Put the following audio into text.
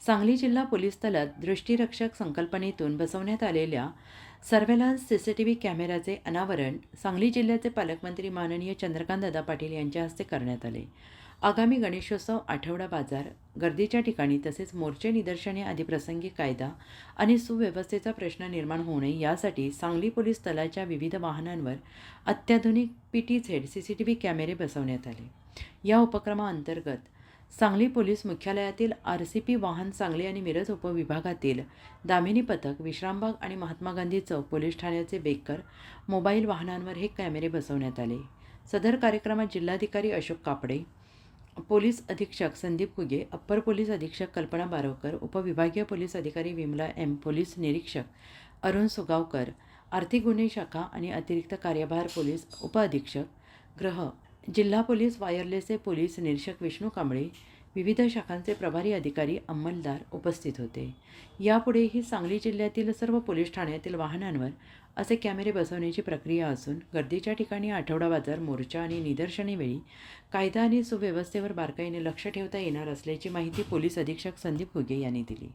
सांगली जिल्हा पोलीस दलात दृष्टीरक्षक संकल्पनेतून बसवण्यात आलेल्या सर्व्हेलन्स सीसीटीव्ही कॅमेऱ्याचे अनावरण सांगली जिल्ह्याचे पालकमंत्री माननीय चंद्रकांतदादा पाटील यांच्या हस्ते करण्यात आले. आगामी गणेशोत्सव, आठवडा बाजार, गर्दीच्या ठिकाणी तसेच मोर्चे, निदर्शने आदी प्रसंगी कायदा आणि सुव्यवस्थेचा प्रश्न निर्माण होऊ नये यासाठी सांगली पोलीस दलाच्या विविध वाहनांवर अत्याधुनिक PTZ CCTV कॅमेरे बसवण्यात आले. या उपक्रमाअंतर्गत सांगली पोलीस मुख्यालयातील RCP वाहन, सांगली आणि मिरज उपविभागातील दामिनी पथक, विश्रामबाग आणि महात्मा गांधी चौक पोलीस ठाण्याचे बेकर मोबाईल वाहनांवर हे कॅमेरे बसवण्यात आले. सदर कार्यक्रमात जिल्हाधिकारी अशोक कापडे, पोलीस अधीक्षक संदीप कुगे, अप्पर पोलीस अधीक्षक कल्पना बारवकर, उपविभागीय पोलीस अधिकारी विमला M, पोलीस निरीक्षक अरुण सुगावकर, आर्थिक गुन्हे शाखा आणि अतिरिक्त कार्यभार पोलीस उपअधीक्षक गृह, जिल्हा पोलीस वायरलेसचे पोलीस निरीक्षक विष्णू कांबळे, विविध शाखांचे प्रभारी अधिकारी, अंमलदार उपस्थित होते. यापुढेही सांगली जिल्ह्यातील सर्व पोलीस ठाण्यातील वाहनांवर असे कॅमेरे बसवण्याची प्रक्रिया असून गर्दीच्या ठिकाणी, आठवडा बाजार, मोर्चा आणि निदर्शनेवेळी कायदा आणि सुव्यवस्थेवर बारकाईने लक्ष ठेवता येणार असल्याची माहिती पोलीस अधीक्षक संदीप हुगे यांनी दिली.